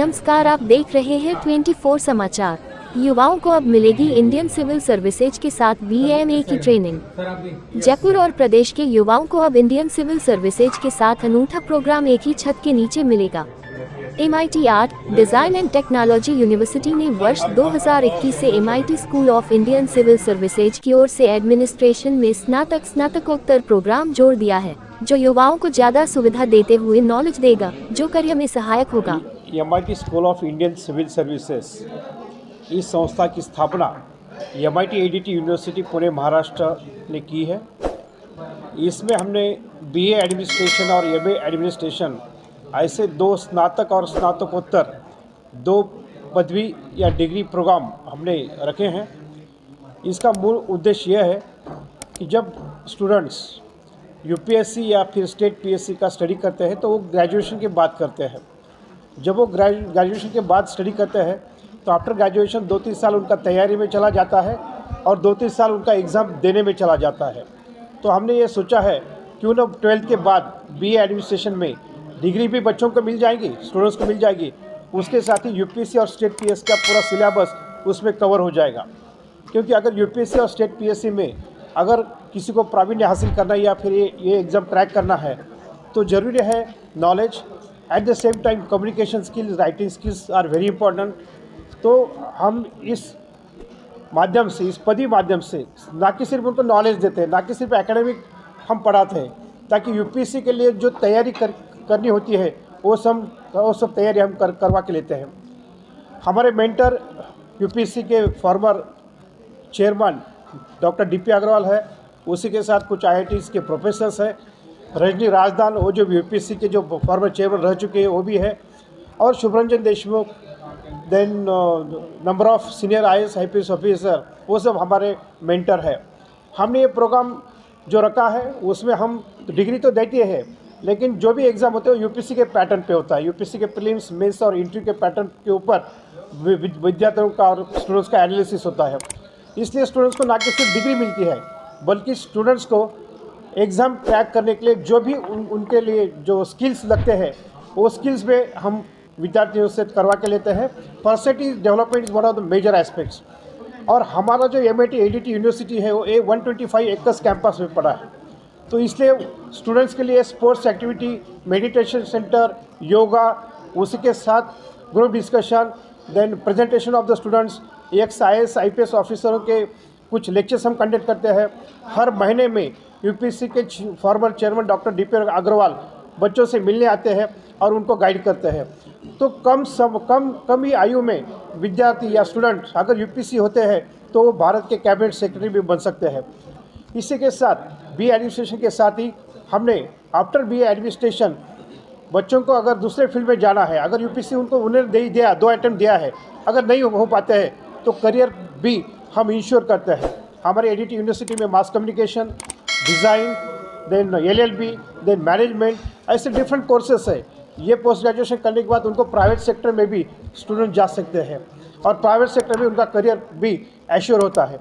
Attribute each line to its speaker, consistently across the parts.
Speaker 1: नमस्कार, आप देख रहे हैं 24 समाचार। युवाओं को अब मिलेगी इंडियन सिविल सर्विसेज के साथ BAMA की ट्रेनिंग। जयपुर और प्रदेश के युवाओं को अब इंडियन सिविल सर्विसेज के साथ अनूठा प्रोग्राम एक ही छत के नीचे मिलेगा। MIT art, design and technology university ने वर्ष 2021 से MIT school of Indian civil services की ओर से एडमिनिस्ट्रेशन में स्नातकोत्तर प्रोग्राम जोड़ दिया है, जो युवाओं को ज्यादा सुविधा देते हुए नॉलेज देगा, जो करियर में सहायक होगा।
Speaker 2: MIT school of Indian civil services इस संस्था की स्थापना MIT ADT university Pune Maharashtra ने की है। इसमें हमने BA एडमिनिस्ट्रेशन और MA एडमिनिस्ट्रेशन ऐसे दो स्नातक और स्नातकोत्तर दो पदवी या डिग्री प्रोग्राम हमने रखे हैं। इसका मूल उद्देश्य यह है कि जब स्टूडेंट्स UPSC या फिर स्टेट PSC का स्टडी करते हैं तो वो ग्रेजुएशन के बाद करते हैं। जब वो ग्रेजुएशन के बाद स्टडी करते हैं तो आफ्टर ग्रेजुएशन 2-3 साल उनका तैयारी में चला जाता है और 2-3 साल उनका एग्ज़ाम देने में चला जाता है। तो हमने ये सोचा है क्यों ना 12th के बाद BA एडमिनिस्ट्रेशन में डिग्री भी बच्चों को मिल जाएगी, स्टूडेंट्स को मिल जाएगी, उसके साथ ही UPSC और स्टेट PSC का पूरा सिलेबस उसमें कवर हो जाएगा। क्योंकि अगर UPSC और स्टेट PSC में अगर किसी को प्रावीण्य हासिल करना है या फिर ये एग्ज़ाम क्रैक करना है तो ज़रूरी है knowledge, at the same time communication skills, writing skills are very important. तो हम इस माध्यम से, इस पदी माध्यम से ना कि सिर्फ उनको नॉलेज देते हैं, ना कि सिर्फ एकेडमिक हम पढ़ाते हैं, ताकि UPSC के लिए जो तैयारी करनी होती है वो सब तैयारी हम करवा के लेते हैं। हमारे मेंटर UPSC के former chairman doctor DP Agarwal है, उसी के साथ कुछ IITs के प्रोफेसर्स हैं। रजनी राजदान, वो जो UPSC के जो फॉर्मर चेयरमैन रह चुके हैं वो भी है, और Shubhranjan Deshmukh, then number of senior IAS IPS officer, वो सब हमारे मेंटर है। हमने ये प्रोग्राम जो रखा है उसमें हम डिग्री तो देते हैं, लेकिन जो भी एग्ज़ाम होते हैं वो UPSC के पैटर्न पे होता है। UPSC के प्रीलिम्स, मेंस और इंटरव्यू के पैटर्न के ऊपर विद्यार्थियों का और स्टूडेंट्स का एनालिसिस होता है। इसलिए स्टूडेंट्स को ना कि सिर्फ डिग्री मिलती है, बल्कि स्टूडेंट्स को एग्ज़ाम क्रैक करने के लिए जो भी उनके लिए जो स्किल्स लगते हैं वो स्किल्स में हम विद्यार्थियों से करवा के लेते हैं। Personality development is one of the major aspects. और हमारा जो MIT ADT यूनिवर्सिटी है वो 125 एकड़ कैंपस में पड़ा है, तो इसलिए स्टूडेंट्स के लिए sports activity, meditation centre, yoga, उसी के साथ group discussion, then presentation of the students, IAS IPS ऑफिसरों के कुछ लेक्चर्स हम कंडक्ट करते हैं। हर महीने में UPSC के former chairman doctor DP Agarwal बच्चों से मिलने आते हैं और उनको गाइड करते हैं। तो कम ही आयु में विद्यार्थी या स्टूडेंट अगर UPSC होते हैं तो वो भारत के कैबिनेट सेक्रेटरी भी बन सकते हैं। इसी के साथ BA एडमिनिस्ट्रेशन के साथ ही हमने आफ्टर BA एडमिनिस्ट्रेशन बच्चों को अगर दूसरे फील्ड में जाना है, अगर UPSC उन्हें दिया 2 अटेम्प्ट दिया है, अगर नहीं हो पाते हैं तो करियर भी हम इंश्योर करते हैं। हमारे ADT यूनिवर्सिटी में mass communication, design, then LLB, then management, ऐसे डिफरेंट कोर्सेस है। ये पोस्ट ग्रेजुएशन करने के बाद उनको प्राइवेट सेक्टर में भी स्टूडेंट जा सकते हैं और प्राइवेट सेक्टर में उनका करियर भी एश्योर होता है।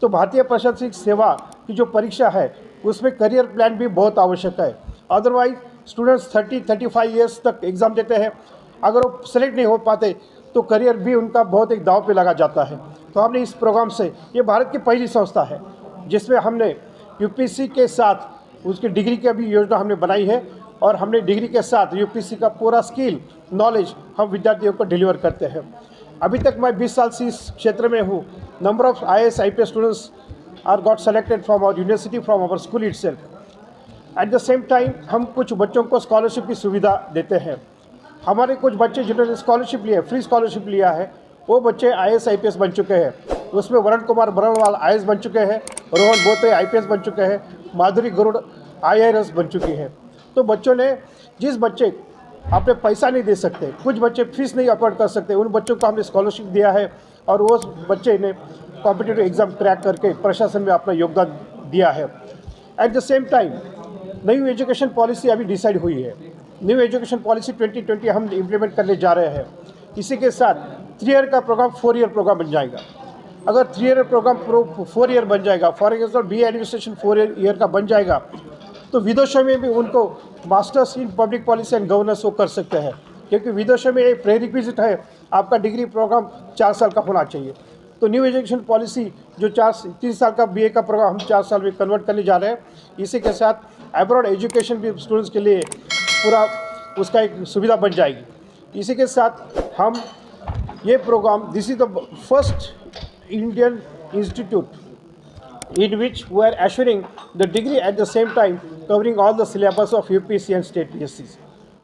Speaker 2: तो भारतीय प्रशासनिक सेवा की जो परीक्षा है उसमें करियर प्लान भी बहुत आवश्यक है। अदरवाइज स्टूडेंट्स 30-35 ईयर्स तक एग्ज़ाम देते हैं, अगर वो सेलेक्ट नहीं हो पाते तो करियर भी उनका बहुत एक दांव पे लगा जाता है। तो हमने इस प्रोग्राम से, ये भारत की पहली संस्था है जिसमें हमने UPSC के साथ उसकी डिग्री की भी योजना हमने बनाई है, और हमने डिग्री के साथ UPSC का पूरा स्किल, नॉलेज हम विद्यार्थियों को डिलीवर करते हैं। अभी तक मैं 20 साल से इस क्षेत्र में हूँ। Number of IAS IPS students are got selected from our university, from our school itself. At the same time हम कुछ बच्चों को स्कॉलरशिप की सुविधा देते हैं। हमारे कुछ बच्चे जिन्होंने स्कॉलरशिप लिया, फ्री स्कॉलरशिप लिया है, वो बच्चे IAS IPS बन चुके हैं। उसमें वरुण कुमार बरनवाल IAS बन चुके हैं, रोहन बोते IPS बन चुके हैं, माधुरी गरुड़ IAS बन चुकी है। तो बच्चों ने, जिस बच्चे आपने पैसा नहीं दे सकते, कुछ बच्चे फीस नहीं अफोर्ड कर सकते, उन बच्चों को हमने स्कॉलरशिप दिया है और वो बच्चे ने कॉम्पिटिटिव एग्ज़ाम क्रैक करके प्रशासन में अपना योगदान दिया है। Eight the same time new education policy अभी डिसाइड हुई है। न्यू एजुकेशन पॉलिसी 2020 हम इम्प्लीमेंट करने जा रहे हैं। इसी के साथ 3 ईयर का प्रोग्राम 4 ईयर प्रोग्राम बन जाएगा। अगर 3 ईयर प्रोग्राम 4 ईयर बन जाएगा, for example BA administration 4 year का बन जाएगा, तो विदेशों में भी उनको masters in public policy and governance वो कर सकते हैं। क्योंकि विदेशों में एक प्रेरिक्विजिट है, आपका डिग्री प्रोग्राम 4 साल का होना चाहिए। तो न्यू एजुकेशन पॉलिसी जो 3 साल का बीए का प्रोग्राम हम 4 साल में कन्वर्ट करने जा रहे हैं। इसी के साथ अब्रॉड एजुकेशन भी स्टूडेंट्स के लिए पूरा उसका एक सुविधा बन जाएगी। इसी के साथ हम ये programme, this is the first Indian institute in which we are assuring the degree at the same time covering all the syllabus of UPSC and state PSCs.